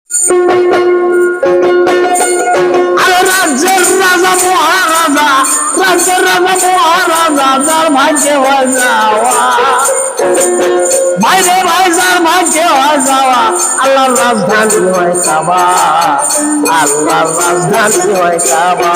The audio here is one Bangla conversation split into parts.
আর রাজ্যের রাজা মহারাজা, রাজ্যের রাজা মহারাজা, যার ভাগ্যে হয় যাওয়া, ভাইরে ভাই যার ভাগ্যে হয় যাওয়া, আল্লাহর রাজধানী হয় কাবা, আল্লাহর রাজধানী হয় কাবা।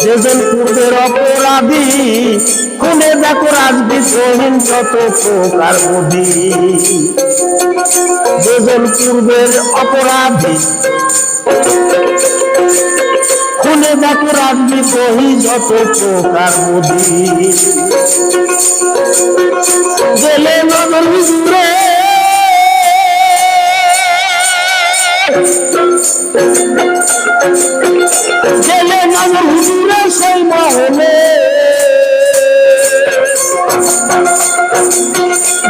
যেজন পূর্বের অপরাধী, খুনে দেখো রাজবিদ্রোহীন যত প্রকার বুদ্ধি। যেজন পূর্বের অপরাধী, খুনে দেখো রাজবিদ্রোহী যত প্রকার বুদ্ধি। গেলে নজর হুজুরে, গেলে নজর হুজুরে সেই মহলে,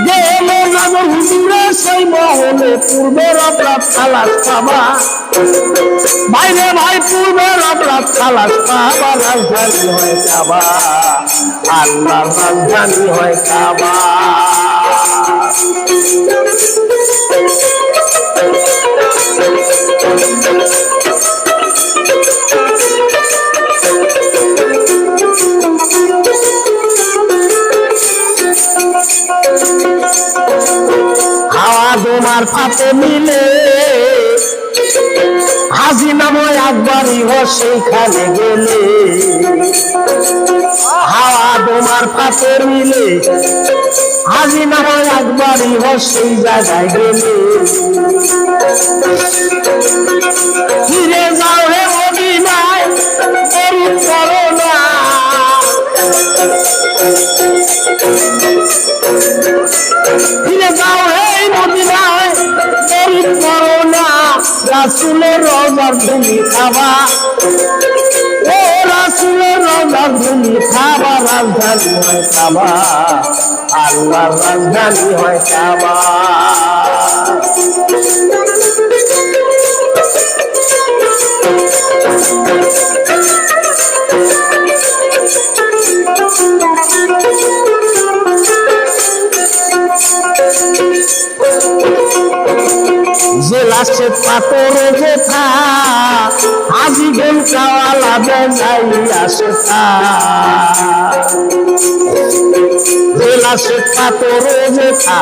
গেলে নজর হুজুরে সেই মহলে, পূর্বের অপরাধ খালাস পাবা, ভাইরে ভাই পূর্বের অপরাধ খালাস পাবা। রাজধানী হয় কাবা, আল্লাহর রাজধানী হয় কাবা। হাওয়া তোমার ফাতে মিলে, হাজি নাময় একবারই সেইখানে গেলে, হাওয়া তোমার ফাতে মিলে, হাজি নাময় একবারই সেই জায়গায় গেলে। ফিরে যাও হে মদিনায়, দেরি করো না, ফিরে যাও হে মদিনায়, দেরি করো না, রাসূলের রওজার ধুলি খাবা, ও রাসূলের রওজার ধুলি খাবা। রাজধানী হয় কাবা, আল্লাহর রাজধানী হয় কাবা। যে লাশে পাথর যেথা, হাজি গেলকাওয়ালা বেজাই আসে তা, যে লাশে পাথর যেথা,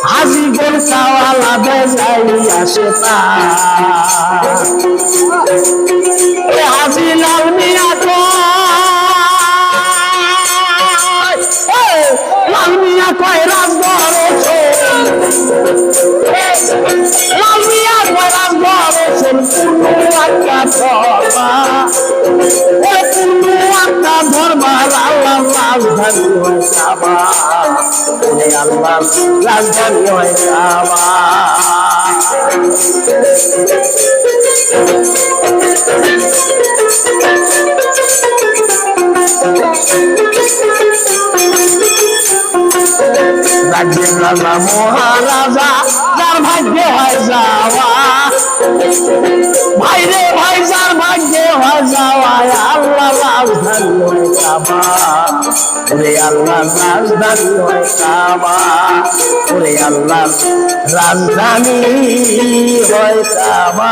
হাজি গেলকাওয়ালা বেজাই আসে তা। হাজি লাল মিয়া কয়, লাল মিয়া কয় রাজঘরে চল, লাল মিয়া কয় রাজঘরে চল, পূর্ণ আত্মা ধর্মা, ওই পূর্ণ আত্মা ধর্মা, আল্লাহর রাজধানী হয় কাবা, আল্লাহর রাজধানী হয় কাবা। রাজ্যের রাজা মহারাজা, যার ভাগ্যে হয় যাওয়া, ভাইরে ভাই যার ভাগ্যে হয় যাওয়া, আল্লাহর রাজধানী হয় কাবা, ওরে আল্লাহর রাজধানী হয় কাবা, ওরে আল্লাহর রাজধানী হয় কাবা।